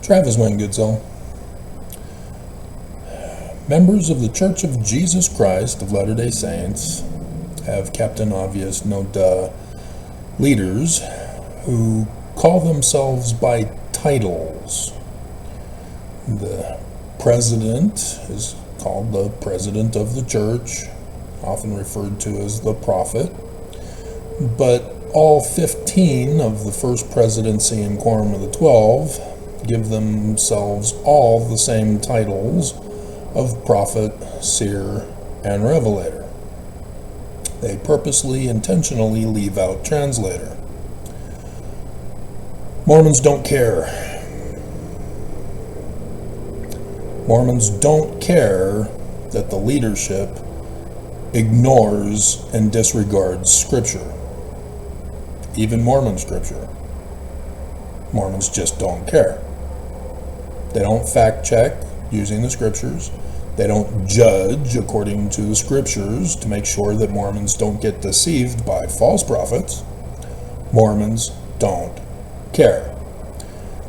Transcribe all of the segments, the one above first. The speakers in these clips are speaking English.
Travis went, good soul. Members of the Church of Jesus Christ of Latter-day Saints have Captain Obvious, no duh, leaders who call themselves by titles. The president is called the president of the church, often referred to as the prophet, but all 15 of the first presidency and quorum of the 12 give themselves all the same titles of prophet, seer, and revelator. They purposely, intentionally leave out translator. Mormons don't care. Mormons don't care that the leadership ignores and disregards Scripture, even Mormon Scripture. Mormons just don't care. They don't fact check using the Scriptures. They don't judge according to the Scriptures to make sure that Mormons don't get deceived by false prophets. Mormons don't care.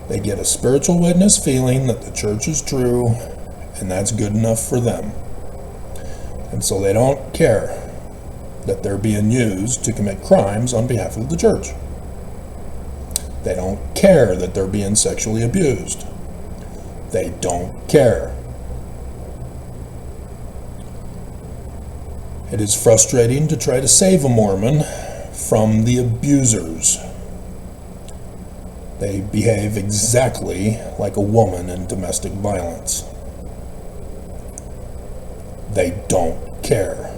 They get a spiritual witness feeling that the church is true, and that's good enough for them. And so they don't care that they're being used to commit crimes on behalf of the church. They don't care that they're being sexually abused. They don't care. It is frustrating to try to save a Mormon from the abusers. They behave exactly like a woman in domestic violence. They don't care.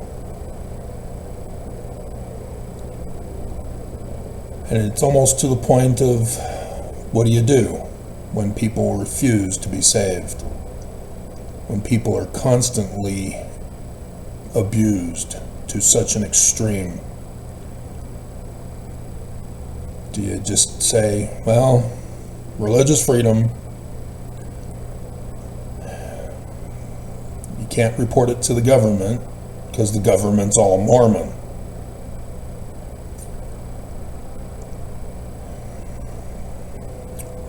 And it's almost to the point of, what do you do when people refuse to be saved? When people are constantly abused to such an extreme? Do you just say, well, religious freedom, you can't report it to the government because the government's all Mormon?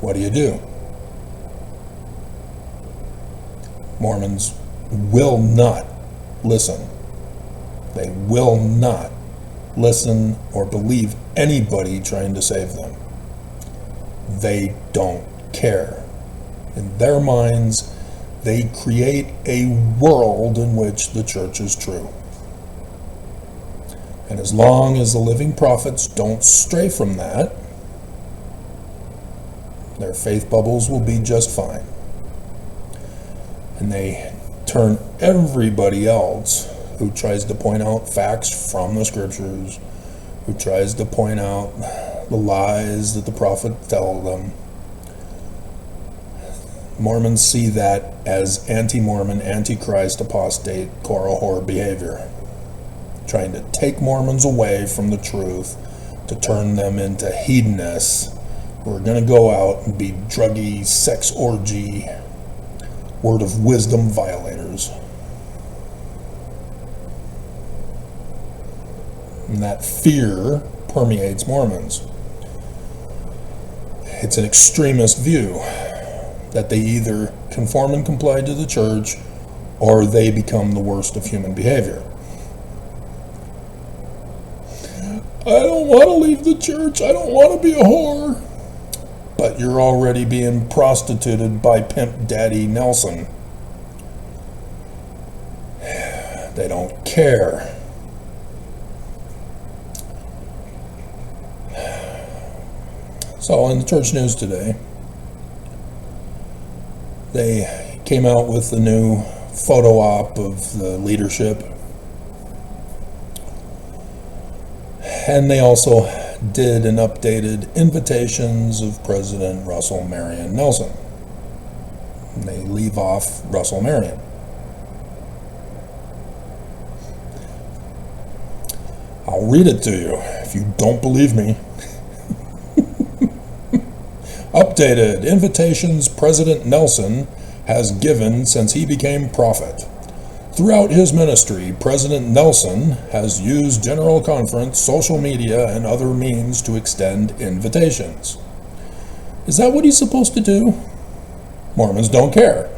What do you do? Mormons will not listen. They will not listen or believe anybody trying to save them. They don't care. In their minds, they create a world in which the church is true. And as long as the living prophets don't stray from that, their faith bubbles will be just fine. And they turn everybody else who tries to point out facts from the Scriptures, who tries to point out the lies that the prophet tell them. Mormons see that as anti-Mormon, anti-Christ, apostate, choral whore behavior, trying to take Mormons away from the truth to turn them into hedonists who are going to go out and be druggy, sex orgy, word of wisdom violators. And that fear permeates Mormons. It's an extremist view that they either conform and comply to the church or they become the worst of human behavior. I don't want to leave the church. I don't want to be a whore. But you're already being prostituted by Pimp Daddy Nelson. They don't care. So in the church news today, they came out with the new photo op of the leadership. And they also did an updated invitations of President Russell Marion Nelson. And they leave off Russell Marion. I'll read it to you if you don't believe me. Updated invitations President Nelson has given since he became prophet. Throughout his ministry, President Nelson has used General Conference, social media, and other means to extend invitations. Is that what he's supposed to do? Mormons don't care.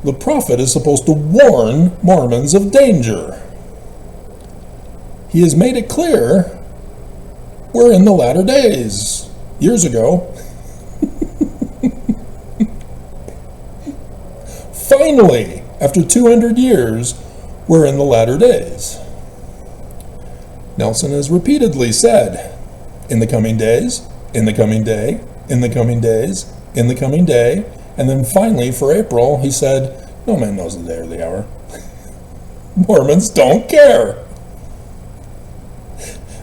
The prophet is supposed to warn Mormons of danger. He has made it clear we're in the latter days. Years ago. Finally, after 200 years, we're in the latter days. Nelson has repeatedly said, in the coming days, in the coming day, in the coming days, in the coming day, and then finally for April, he said, no man knows the day or the hour. Mormons don't care.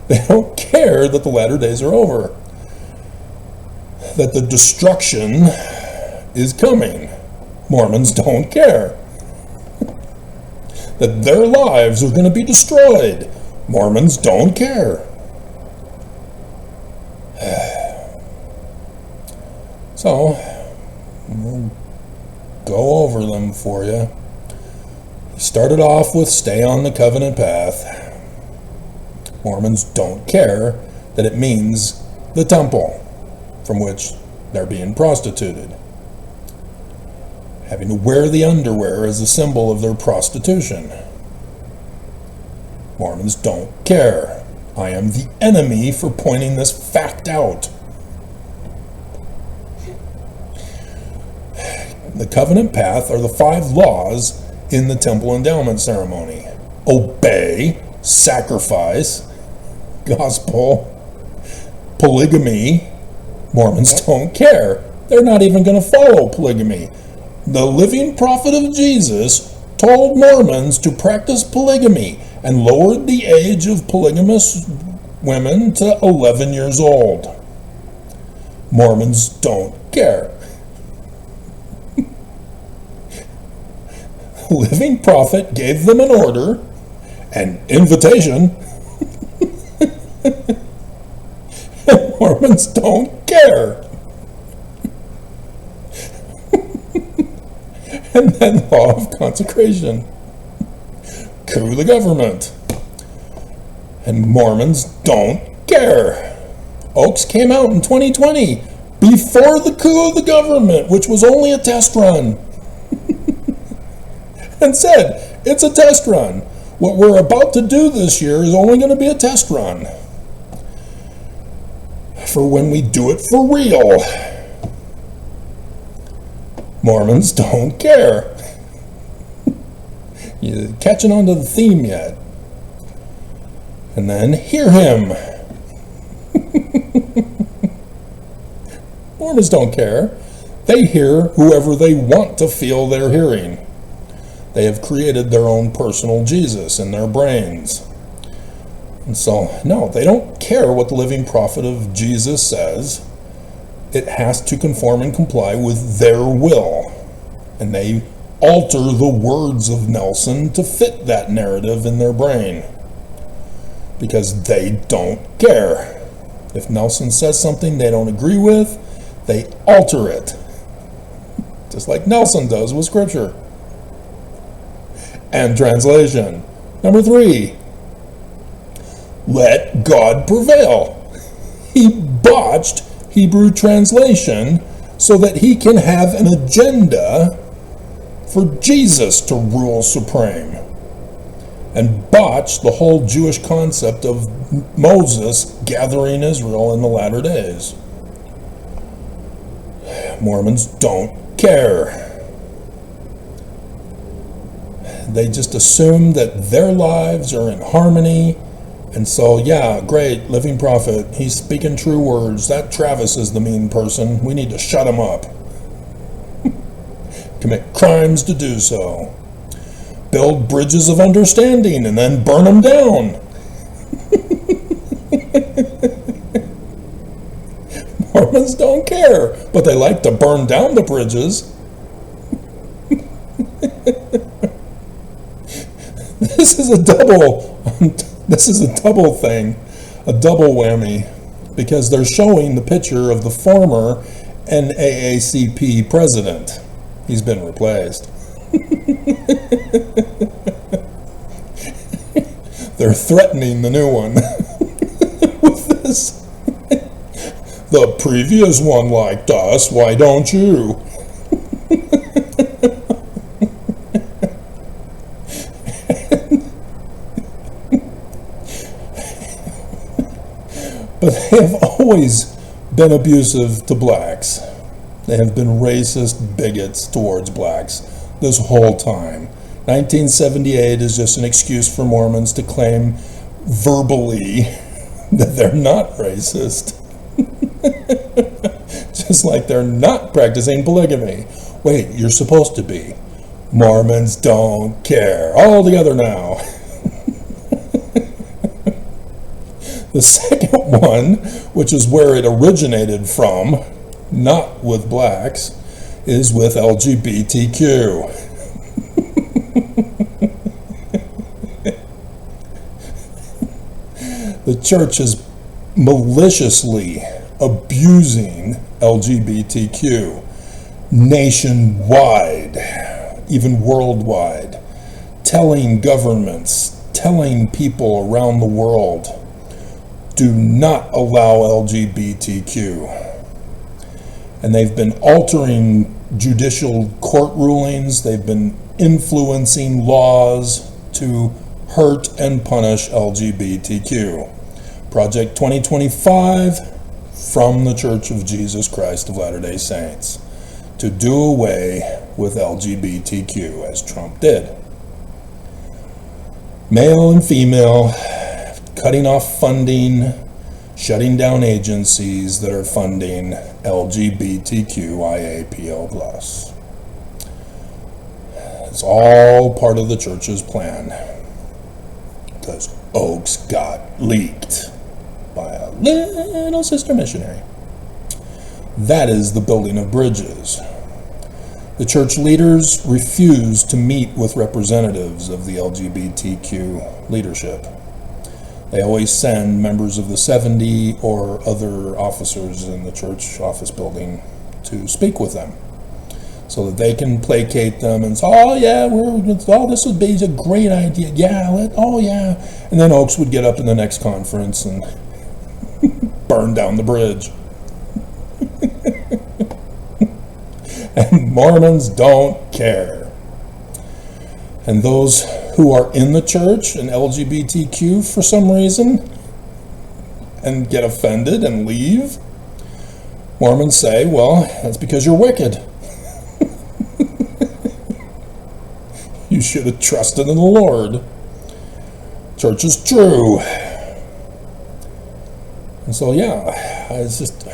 They don't care that the latter days are over, that the destruction is coming. Mormons don't care. That their lives are going to be destroyed. Mormons don't care. So, we'll go over them for you. He started off with stay on the covenant path. Mormons don't care that it means the temple from which they're being prostituted. Having to wear the underwear as a symbol of their prostitution. Mormons don't care. I am the enemy for pointing this fact out. The covenant path are the 5 laws in the temple endowment ceremony. Obey, sacrifice, gospel, polygamy. Mormons don't care. They're not even going to follow polygamy. The living prophet of Jesus told Mormons to practice polygamy and lowered the age of polygamous women to 11 years old. Mormons don't care. The living prophet gave them an order, an invitation, and Mormons don't care. And then law of consecration. Coup the government. And Mormons don't care. Oaks came out in 2020 before the coup of the government, which was only a test run. And said, it's a test run. What we're about to do this year is only going to be a test run. For when we do it for real. Mormons don't care. You catching on to the theme yet? And then hear him. Mormons don't care. They hear whoever they want to feel they're hearing. They have created their own personal Jesus in their brains. And so, no, they don't care what the living prophet of Jesus says. It has to conform and comply with their will. And they alter the words of Nelson to fit that narrative in their brain. Because they don't care. If Nelson says something they don't agree with, they alter it. Just like Nelson does with Scripture. And translation. Number 3. Let God prevail. He botched Hebrew translation so that he can have an agenda for Jesus to rule supreme, and botch the whole Jewish concept of Moses gathering Israel in the latter days. Mormons don't care. They just assume that their lives are in harmony. And so, yeah, great, living prophet, he's speaking true words. That Travis is the mean person. We need to shut him up. Commit crimes to do so. Build bridges of understanding and then burn them down. Mormons don't care, but they like to burn down the bridges. This is a double thing, a double whammy, because they're showing the picture of the former NAACP president. He's been replaced. They're threatening the new one with this. The previous one liked us, why don't you? But they have always been abusive to blacks. They have been racist bigots towards blacks this whole time. 1978 is just an excuse for Mormons to claim verbally that they're not racist. Just like they're not practicing polygamy. Wait, you're supposed to be. Mormons don't care. All together now. The second one, which is where it originated from, not with blacks, is with LGBTQ. The church is maliciously abusing LGBTQ nationwide, even worldwide, telling governments, telling people around the world, do not allow LGBTQ. And they've been altering judicial court rulings, they've been influencing laws to hurt and punish LGBTQ. Project 2025 from the Church of Jesus Christ of Latter-day Saints to do away with LGBTQ, as Trump did. Male and female, cutting off funding, shutting down agencies that are funding LGBTQIAPL+. It's all part of the church's plan, because Oaks got leaked by a little sister missionary. That is the building of bridges. The church leaders refuse to meet with representatives of the LGBTQ leadership. They always send members of the 70 or other officers in the church office building to speak with them, so that they can placate them and say, oh yeah, this would be a great idea, yeah, oh yeah. And then Oaks would get up in the next conference and burn down the bridge. And Mormons don't care. And those who are in the church and LGBTQ for some reason and get offended and leave, Mormons say, well, that's because you're wicked. You should have trusted in the Lord. Church is true. And so, yeah, it's just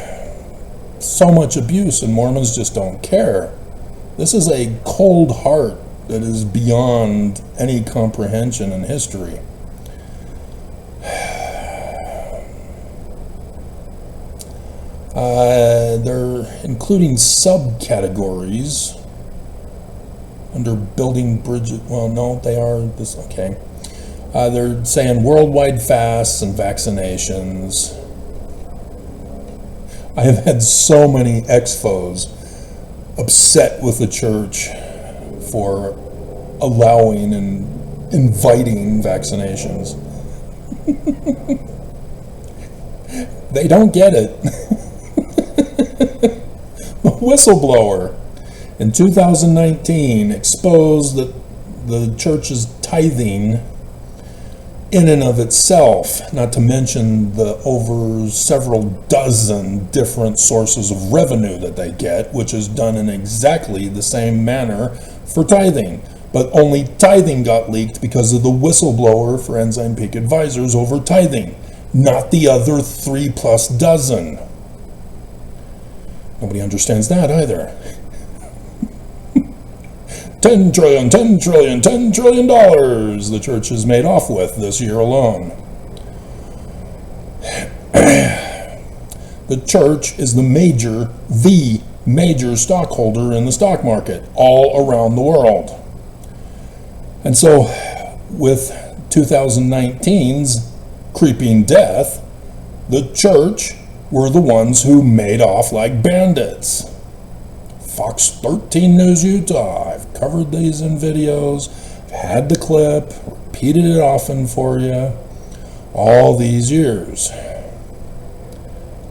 so much abuse, and Mormons just don't care. This is a cold heart that is beyond any comprehension in history. They're including subcategories under building bridges. Well, no, they are this. Okay, they're saying worldwide fasts and vaccinations. I have had so many ex-foes upset with the church for allowing and inviting vaccinations. They don't get it. The whistleblower in 2019 exposed that the church's tithing in and of itself, not to mention the over several dozen different sources of revenue that they get, which is done in exactly the same manner for tithing. But only tithing got leaked because of the whistleblower for Ensign Peak Advisors over tithing, not the other 3+ dozen. Nobody understands that either. $10 trillion the church has made off with this year alone. The church is the major stockholder in the stock market all around the world. And so with 2019's creeping death, the church were the ones who made off like bandits. Fox 13 News Utah, I've covered these in videos. I've had the clip, repeated it often for you all these years.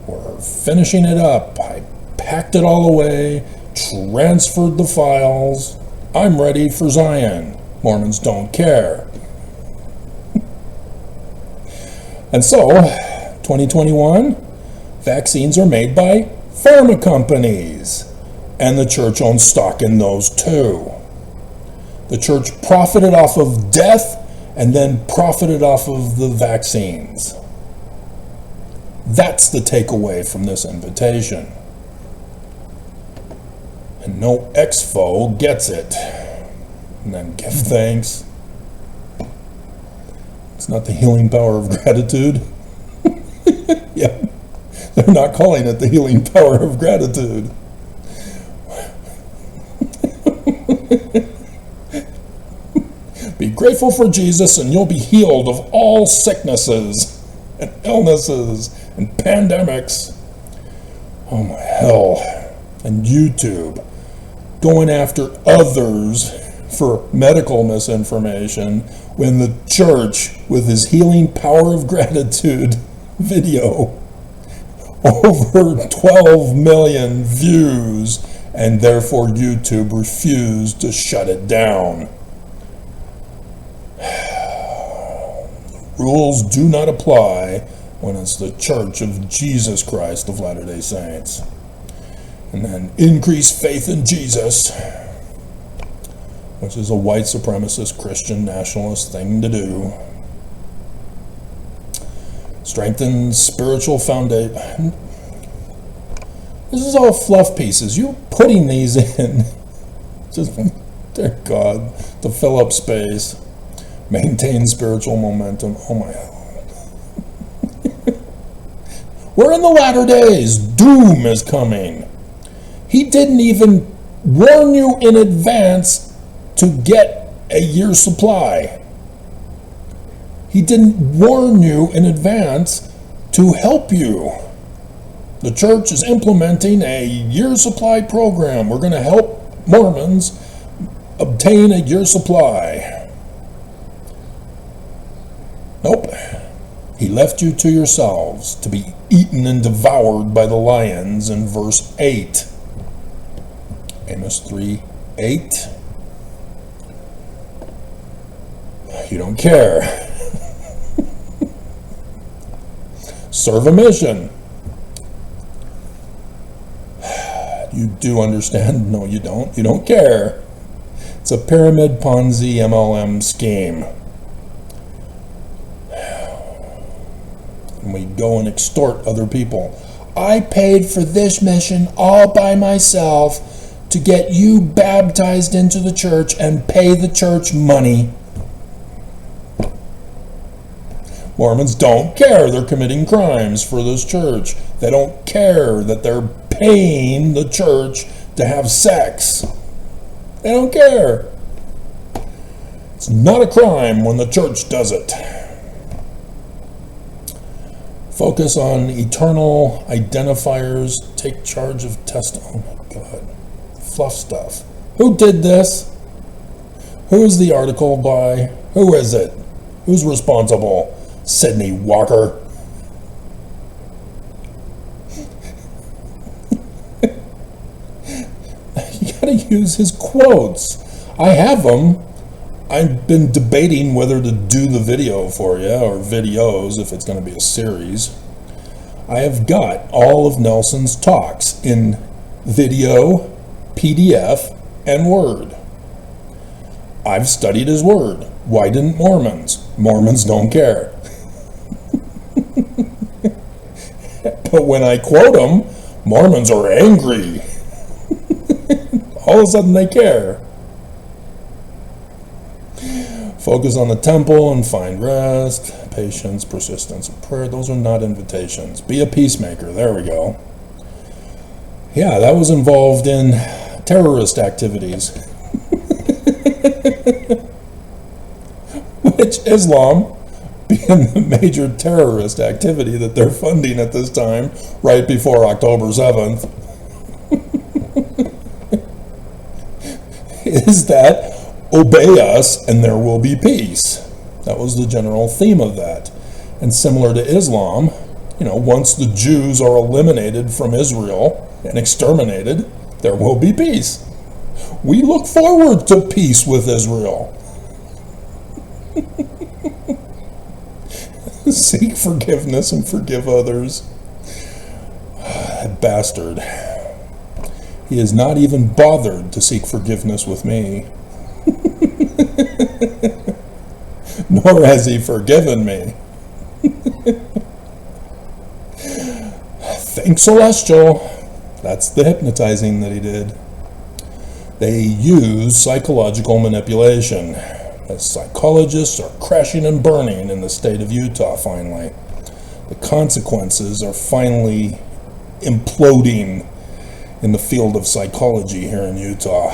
We're finishing it up. I packed it all away, transferred the files. I'm ready for Zion. Mormons don't care. And so, 2021, vaccines are made by pharma companies, and the church owns stock in those too. The church profited off of death and then profited off of the vaccines. That's the takeaway from this invitation. And no exfo gets it. And then give thanks. It's not the healing power of gratitude. Yeah, they're not calling it the healing power of gratitude. Be grateful for Jesus and you'll be healed of all sicknesses and illnesses and pandemics. Oh my hell. And YouTube going after others for medical misinformation when the church, with his healing power of gratitude video, over 12 million views, and therefore YouTube refused to shut it down. Rules do not apply when it's the Church of Jesus Christ of Latter-day Saints. And then increase faith in Jesus, which is a white supremacist Christian nationalist thing to do. Strengthen spiritual foundation. This is all fluff pieces. You're putting these in just, dear God, to fill up space. Maintain spiritual momentum. Oh my God. We're in the latter days. Doom is coming. He didn't even warn you in advance to get a year's supply. He didn't warn you in advance to help you. The church is implementing a year's supply program. We're going to help Mormons obtain a year's supply. Nope. He left you to yourselves to be eaten and devoured by the lions in verse 8. Amos 3:8. You don't care. Serve a mission. You do understand? No, you don't. You don't care. It's a pyramid Ponzi MLM scheme. And we go and extort other people. I paid for this mission all by myself to get you baptized into the church and pay the church money. Mormons don't care they're committing crimes for this church. They don't care that they're paying the church to have sex. They don't care. It's not a crime when the church does it. Focus on eternal identifiers. Take charge of testimony. Oh my God. Fluff stuff. Who did this? Who is the article by? Who is it? Who's responsible? Sydney Walker. You gotta use his quotes. I have them. I've been debating whether to do the video for you, or videos if it's going to be a series. I have got all of Nelson's talks in video, PDF, and Word. I've studied his word. Why didn't Mormons? Mormons don't care. But when I quote them, Mormons are angry. All of a sudden they care. Focus on the temple and find rest, patience, persistence, and prayer. Those are not invitations. Be a peacemaker. There we go. Yeah, that was involved in terrorist activities. Which Islam, being the major terrorist activity that they're funding at this time, right before October 7th, is that obey us and there will be peace. That was the general theme of that. And similar to Islam, once the Jews are eliminated from Israel and exterminated, there will be peace. We look forward to peace with Israel. Seek forgiveness and forgive others. That bastard. He has not even bothered to seek forgiveness with me. Nor has he forgiven me. Think Celestial. That's the hypnotizing that he did. They use psychological manipulation. The psychologists are crashing and burning in the state of Utah finally. The consequences are finally imploding in the field of psychology here in Utah,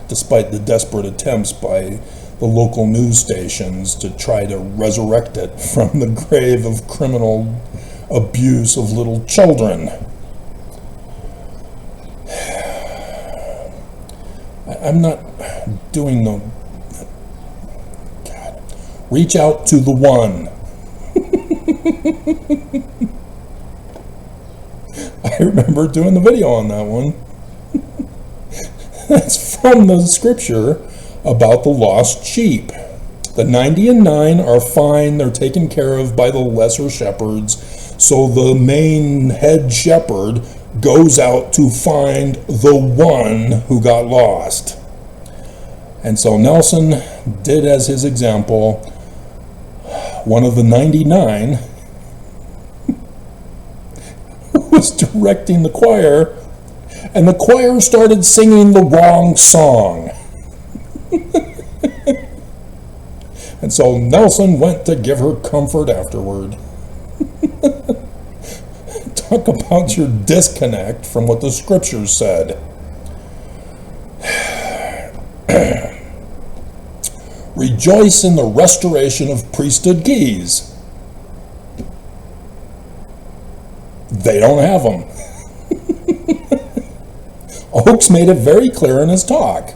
despite the desperate attempts by the local news stations to try to resurrect it from the grave of criminal abuse of little children. I'm not doing the... God. Reach out to the one. I remember doing the video on that one. That's from the scripture about the lost sheep. The 90 and 9 are fine. They're taken care of by the lesser shepherds. So the main head shepherd goes out to find the one who got lost. And so Nelson did as his example. One of the 99 was directing the choir, and the choir started singing the wrong song. And so Nelson went to give her comfort afterward. Talk about your disconnect from what the scriptures said. Rejoice in the restoration of priesthood keys. They don't have them. Oaks made it very clear in his talk.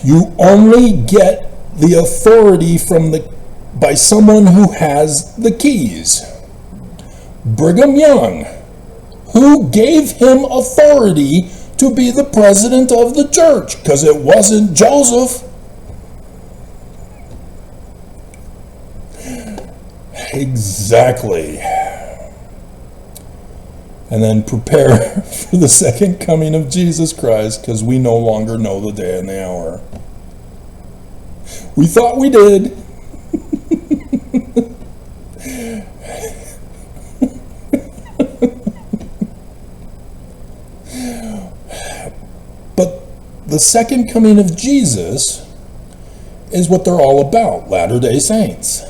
You only get the authority by someone who has the keys. Brigham Young, who gave him authority to be the president of the church, because it wasn't Joseph. Exactly. And then prepare for the second coming of Jesus Christ, because we no longer know the day and the hour. We thought we did. But the second coming of Jesus is what they're all about, Latter-day Saints.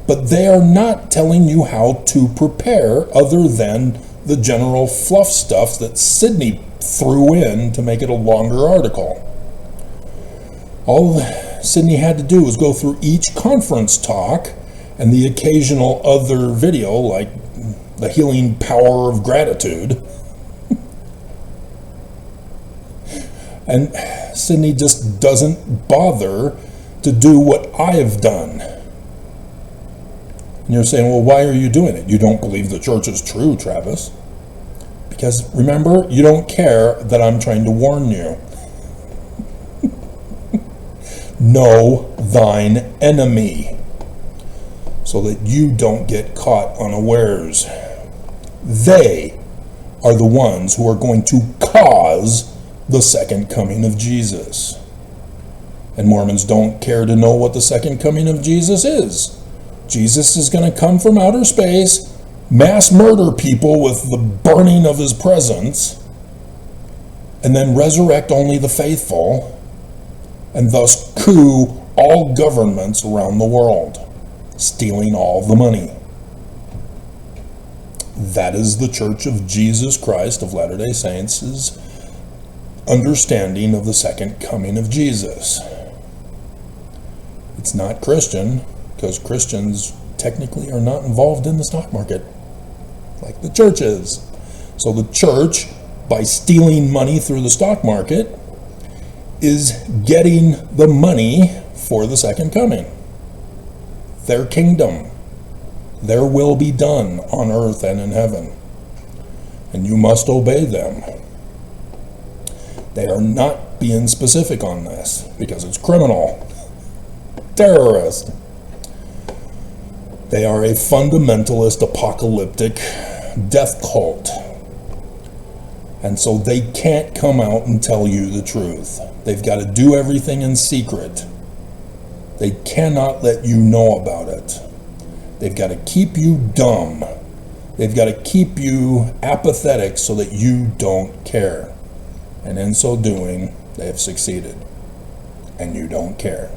But they are not telling you how to prepare other than the general fluff stuff that Sydney threw in to make it a longer article. All Sydney had to do was go through each conference talk and the occasional other video, like the healing power of gratitude. And Sydney just doesn't bother to do what I've done. And you're saying, well, why are you doing it? You don't believe the church is true, Travis. Because remember, you don't care that I'm trying to warn you. Know thine enemy, so that you don't get caught unawares. They are the ones who are going to cause the second coming of Jesus. And Mormons don't care to know what the second coming of Jesus is. Jesus is going to come from outer space, mass murder people with the burning of his presence, and then resurrect only the faithful, and thus coup all governments around the world, stealing all the money. That is the Church of Jesus Christ of Latter-day Saints' understanding of the second coming of Jesus. It's not Christian, because Christians technically are not involved in the stock market like the church is. So the church, by stealing money through the stock market, is getting the money for the second coming. Their kingdom, their will be done on earth and in heaven. And you must obey them. They are not being specific on this because it's criminal. Terrorist. They are a fundamentalist, apocalyptic death cult. And so they can't come out and tell you the truth. They've got to do everything in secret. They cannot let you know about it. They've got to keep you dumb. They've got to keep you apathetic so that you don't care. And in so doing, they have succeeded. And you don't care.